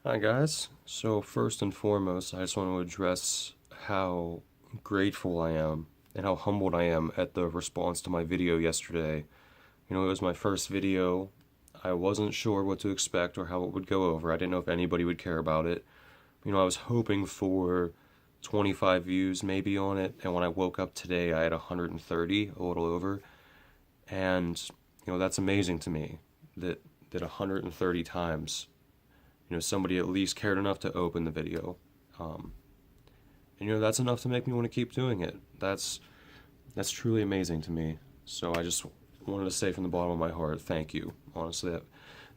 Hi guys. So first and foremost, I just want to address how grateful I am and how humbled I am at the response to my video yesterday. It was my first video. I wasn't sure what to expect or how it would go over. I didn't know if anybody would care about it. I was hoping for 25 views maybe on it, and when I woke up today, I had 130, a little over. And that's amazing to me that 130 times somebody at least cared enough to open the video. Um, and that's enough to make me want to keep doing it. That's truly amazing to me. So I just wanted to say from the bottom of my heart, thank you. Honestly, that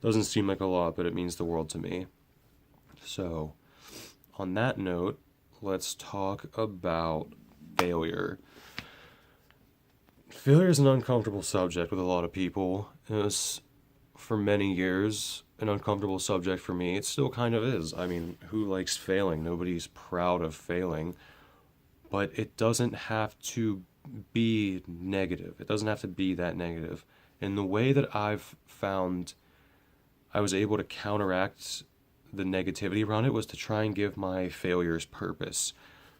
doesn't seem like a lot, but it means the world to me. So, on that note, let's talk about failure. Failure is an uncomfortable subject with a lot of people. It was, for many years, an uncomfortable subject for me. It still kind of is. I mean, who likes failing? Nobody's proud of failing. But it doesn't have to be negative. It doesn't have to be that negative. And the way that I've found I was able to counteract the negativity around it was to try and give my failures purpose.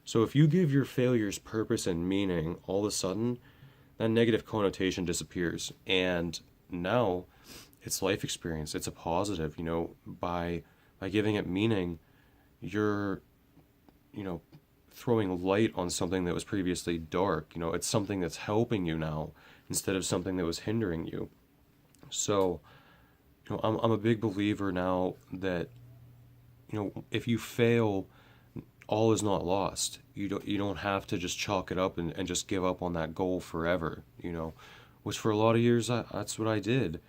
So if you give your failures purpose and meaning, all of a sudden, that negative connotation disappears. And now it's life experience. It's a positive, by giving it meaning, you're, you know, throwing light on something that was previously dark. It's something that's helping you now instead of something that was hindering you. So, I'm a big believer now that, if you fail, all is not lost. You don't have to just chalk it up and just give up on that goal forever, which for a lot of years that's what I did.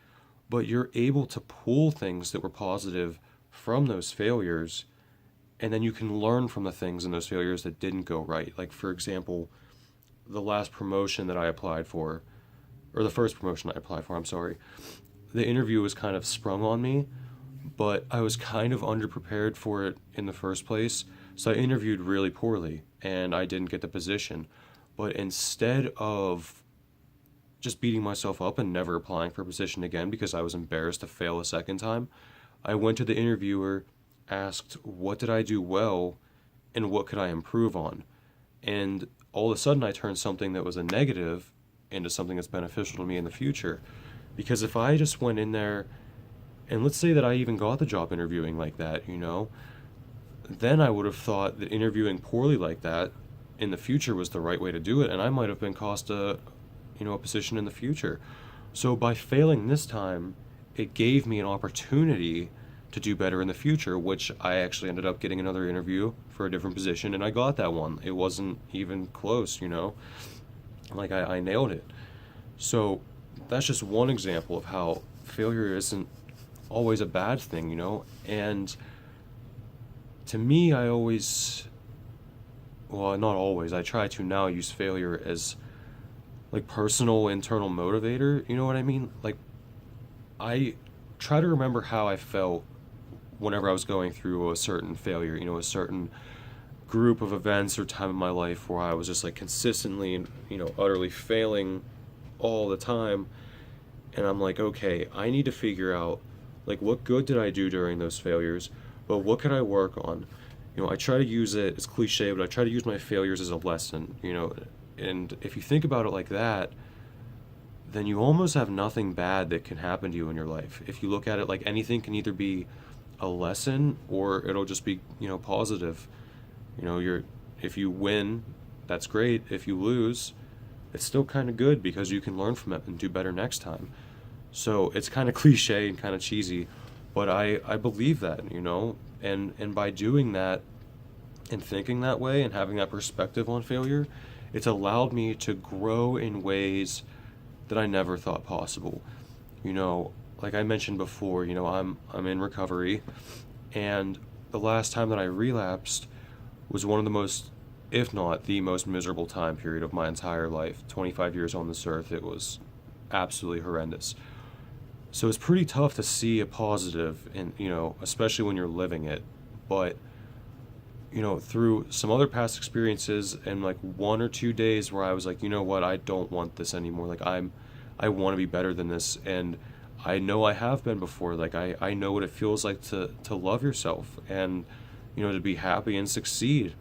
But you're able to pull things that were positive from those failures, and then you can learn from the things in those failures that didn't go right. Like, for example, the last promotion that I applied for, or the first promotion I applied for, I'm sorry, the interview was kind of sprung on me, but I was kind of underprepared for it in the first place. So I interviewed really poorly and I didn't get the position. But instead of just beating myself up and never applying for a position again because I was embarrassed to fail a second time, I went to the interviewer, asked, what did I do well and what could I improve on? And all of a sudden, I turned something that was a negative into something that's beneficial to me in the future. Because if I just went in there, and let's say that I even got the job interviewing like that, then I would have thought that interviewing poorly like that in the future was the right way to do it, and I might have been cost a position in the future. So by failing this time, it gave me an opportunity to do better in the future, which I actually ended up getting another interview for a different position, and I got that one. It wasn't even close. Like I nailed it. So that's just one example of how failure isn't always a bad thing. And to me, I always, well, not always, I try to now use failure as like personal internal motivator. You know what I mean? Like, I try to remember how I felt whenever I was going through a certain failure, a certain group of events or time in my life where I was just like consistently and, utterly failing all the time. And I'm like, okay, I need to figure out like what good did I do during those failures, but what could I work on? I try to use it, it's cliche, but I try to use my failures as a lesson. And if you think about it like that, then you almost have nothing bad that can happen to you in your life. If you look at it like anything can either be a lesson or it'll just be, positive. You're if you win, that's great. If you lose, it's still kind of good because you can learn from it and do better next time. So it's kind of cliche and kind of cheesy, but I believe that, and by doing that and thinking that way and having that perspective on failure, it's allowed me to grow in ways that I never thought possible. You know, like I mentioned before, I'm in recovery, and the last time that I relapsed was one of the most, if not the most miserable time period of my entire life. 25 years on this earth, it was absolutely horrendous. So it's pretty tough to see a positive, and especially when you're living it. But through some other past experiences and like 1 or 2 days where I was like, you know what, I don't want this anymore. Like I want to be better than this, and I know I have been before. Like I know what it feels like to love yourself and, to be happy and succeed.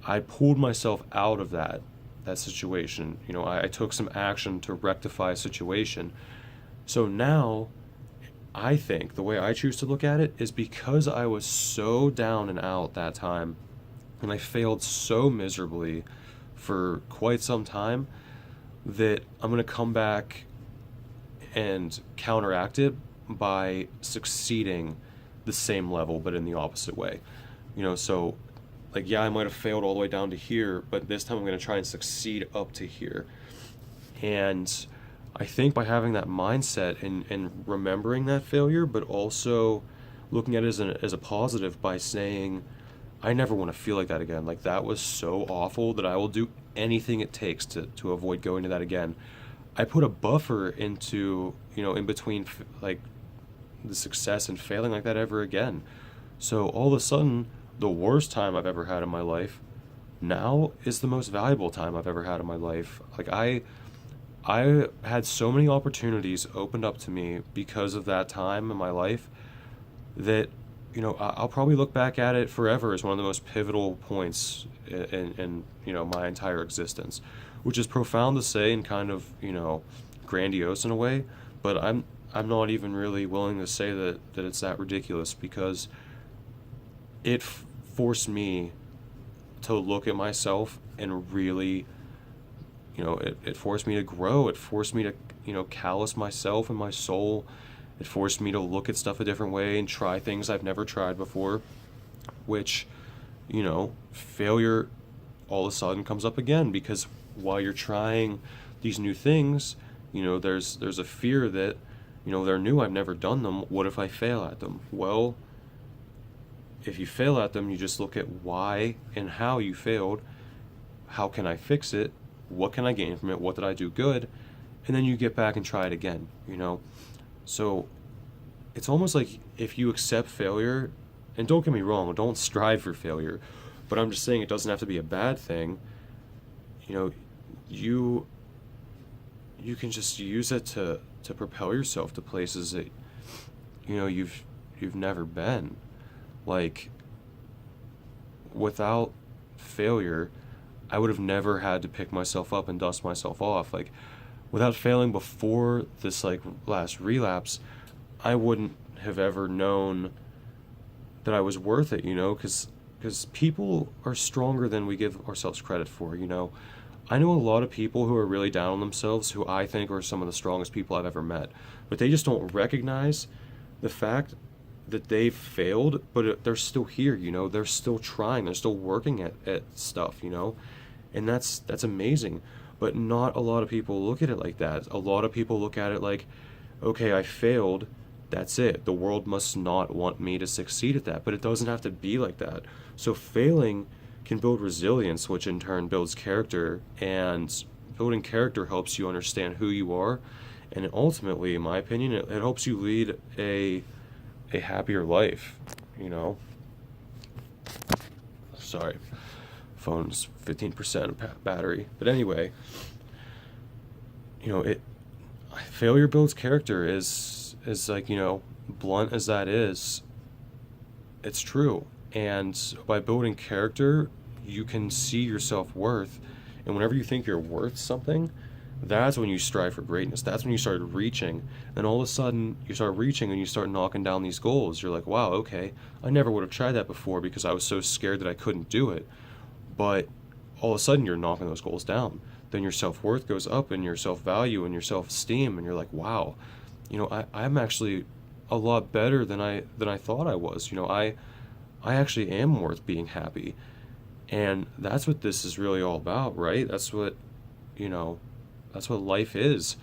I pulled myself out of that situation. I took some action to rectify a situation. So now I think the way I choose to look at it is because I was so down and out that time and I failed so miserably for quite some time that I'm going to come back and counteract it by succeeding the same level but in the opposite way. So like, yeah, I might have failed all the way down to here, but this time I'm going to try and succeed up to here. And I think by having that mindset and remembering that failure, but also looking at it as a positive by saying, I never want to feel like that again. Like, that was so awful that I will do anything it takes to avoid going to that again. I put a buffer into, in between like the success and failing like that ever again. So all of a sudden, the worst time I've ever had in my life now is the most valuable time I've ever had in my life. Like, I had so many opportunities opened up to me because of that time in my life that, I'll probably look back at it forever as one of the most pivotal points in my entire existence, which is profound to say and kind of, grandiose in a way, but I'm not even really willing to say that it's that ridiculous, because it forced me to look at myself and really, it forced me to grow. It forced me to, callous myself and my soul. It forced me to look at stuff a different way and try things I've never tried before, which, failure all of a sudden comes up again, because while you're trying these new things, there's a fear that, they're new, I've never done them. What if I fail at them? Well, if you fail at them, you just look at why and how you failed. How can I fix it? What can I gain from it? What did I do good? And then you get back and try it again, So it's almost like if you accept failure, and don't get me wrong, don't strive for failure, but I'm just saying it doesn't have to be a bad thing. You can just use it to propel yourself to places that, you've never been. Like, without failure, I would have never had to pick myself up and dust myself off. Like, without failing before this, like, last relapse, I wouldn't have ever known that I was worth it, because people are stronger than we give ourselves credit for. I know a lot of people who are really down on themselves who I think are some of the strongest people I've ever met, but they just don't recognize the fact that they've failed, but they're still here, they're still trying, they're still working at stuff, and that's amazing. But not a lot of people look at it like that. A lot of people look at it like, okay, I failed, that's it. The world must not want me to succeed at that. But it doesn't have to be like that. So failing can build resilience, which in turn builds character, and building character helps you understand who you are, and ultimately, in my opinion, it helps you lead a happier life, Sorry, phone's 15% battery. But anyway, failure builds character is like, blunt as that is, it's true. And by building character, you can see your self-worth, and whenever you think you're worth something, that's when you strive for greatness. That's when you start reaching. And all of a sudden, you start reaching and you start knocking down these goals. You're like, wow, okay, I never would have tried that before because I was so scared that I couldn't do it. But all of a sudden, you're knocking those goals down. Then your self-worth goes up, and your self-value and your self-esteem, and you're like, wow, I'm actually a lot better than I thought I was. I actually am worth being happy. And that's what this is really all about, right? That's what life is,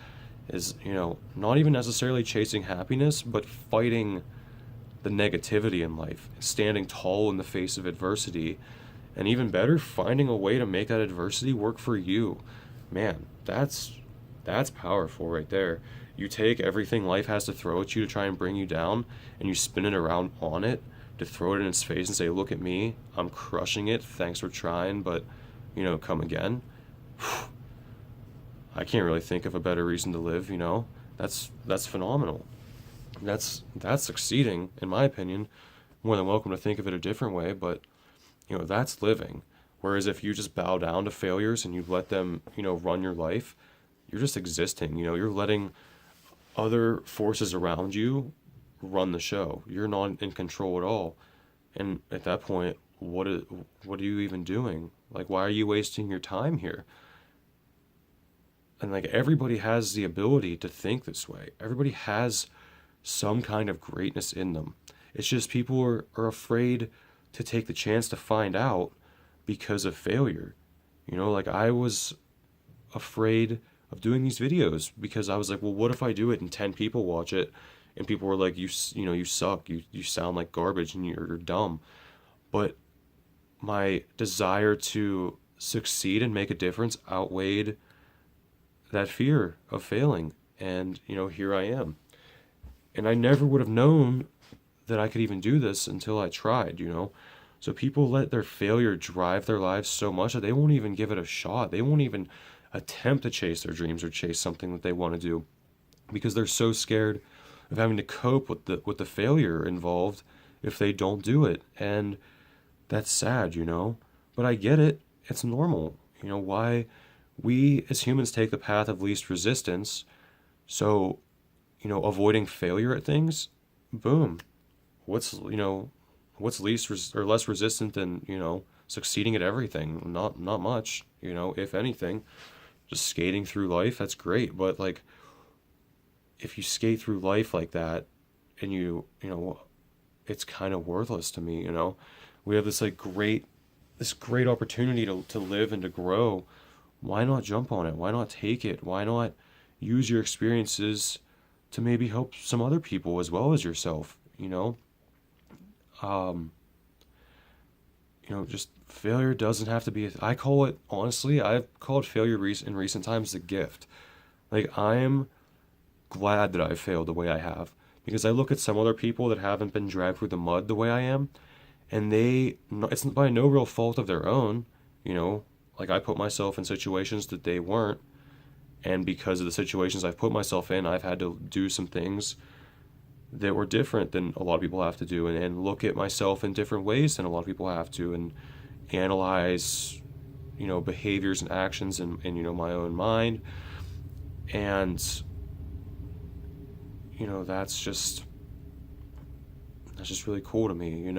not even necessarily chasing happiness, but fighting the negativity in life, standing tall in the face of adversity, and even better, finding a way to make that adversity work for you. Man, that's powerful right there. You take everything life has to throw at you to try and bring you down, and you spin it around on it to throw it in its face and say, look at me, I'm crushing it, thanks for trying, but, come again. I can't really think of a better reason to live, That's phenomenal. That's succeeding, in my opinion. More than welcome to think of it a different way, but that's living. Whereas if you just bow down to failures and you let them, run your life, you're just existing. You're letting other forces around you run the show. You're not in control at all. And at that point, what are you even doing? Like, why are you wasting your time here? And like, everybody has the ability to think this way. Everybody has some kind of greatness in them. It's just people are afraid to take the chance to find out because of failure. Like, I was afraid of doing these videos because I was like, well, what if I do it and 10 people watch it and people were like, you suck, you sound like garbage and you're dumb. But my desire to succeed and make a difference outweighed that fear of failing. And, here I am. And I never would have known that I could even do this until I tried. So people let their failure drive their lives so much that they won't even give it a shot. They won't even attempt to chase their dreams or chase something that they want to do because they're so scared of having to cope with the failure involved if they don't do it. And that's sad. But I get it. It's normal. Why we as humans take the path of least resistance. So, avoiding failure at things, boom. What's or less resistant than, succeeding at everything? Not much, if anything. Just skating through life, that's great. But like, if you skate through life like that and it's kind of worthless to me. We have this great opportunity to live and to grow. Why not jump on it? Why not take it? Why not use your experiences to maybe help some other people as well as yourself? Um, just failure doesn't have to be. I call it, honestly, I've called failure in recent times a gift. Like, I'm glad that I've failed the way I have because I look at some other people that haven't been dragged through the mud the way I am, and it's by no real fault of their own. Like, I put myself in situations that they weren't, and because of the situations I've put myself in, I've had to do some things that were different than a lot of people have to do, and look at myself in different ways than a lot of people have to, and analyze behaviors and actions in my own mind. And that's just really cool to me.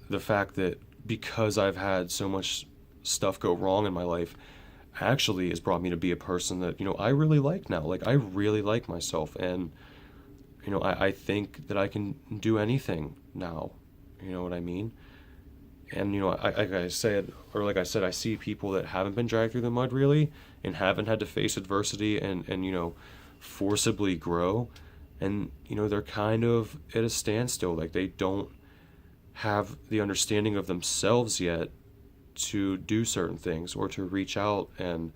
The fact that because I've had so much stuff go wrong in my life actually has brought me to be a person that I really like now. Like, I really like myself, and I think that I can do anything now. You know what I mean? And like I said, I see people that haven't been dragged through the mud really, and haven't had to face adversity and forcibly grow, and they're kind of at a standstill. Like, they don't have the understanding of themselves yet to do certain things or to reach out and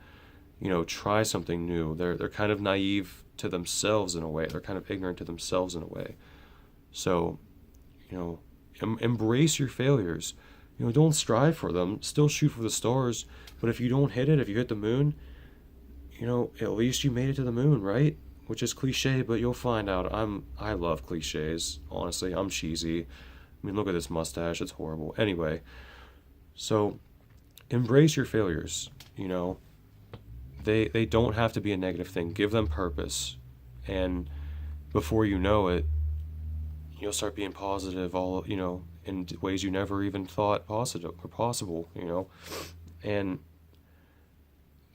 try something new. They're kind of naive to themselves in a way. They're kind of ignorant to themselves in a way. So, embrace your failures. Don't strive for them. Still shoot for the stars. But if you don't hit it, if you hit the moon, at least you made it to the moon, right? Which is cliche, but you'll find out. I love cliches. Honestly, I'm cheesy. I mean, look at this mustache. It's horrible. Anyway, so embrace your failures. They don't have to be a negative thing. Give them purpose, and before you know it, you'll start being positive in ways you never even thought possible. And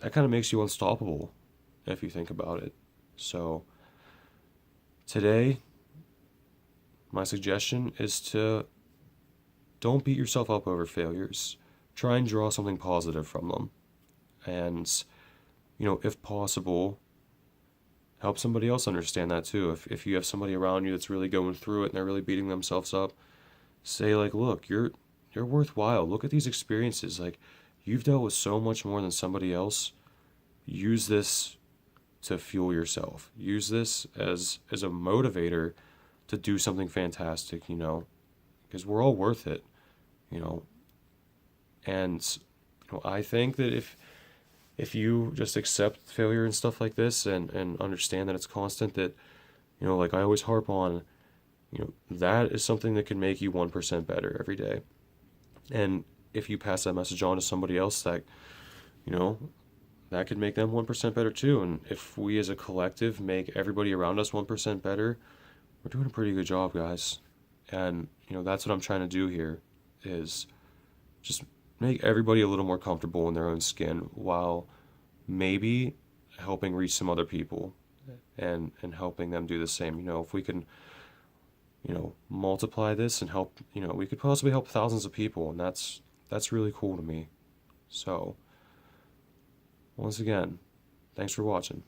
that kind of makes you unstoppable if you think about it. So today, my suggestion is to don't beat yourself up over failures. Try and draw something positive from them. And, if possible, help somebody else understand that too. If you have somebody around you that's really going through it and they're really beating themselves up, say like, look, you're worthwhile. Look at these experiences. Like, you've dealt with so much more than somebody else. Use this to fuel yourself. Use this as a motivator to do something fantastic, because we're all worth it, and I think that if you just accept failure and stuff like this and understand that it's constant, that Like I always harp on, that is something that can make you 1% better every day. And if you pass that message on to somebody else, you know, that could make them 1% better too. And if we as a collective make everybody around us 1% better, we're doing a pretty good job, guys. And, that's what I'm trying to do here is just make everybody a little more comfortable in their own skin while maybe helping reach some other people and helping them do the same. If we can, multiply this and help, we could possibly help thousands of people, and that's really cool to me. So, once again, thanks for watching.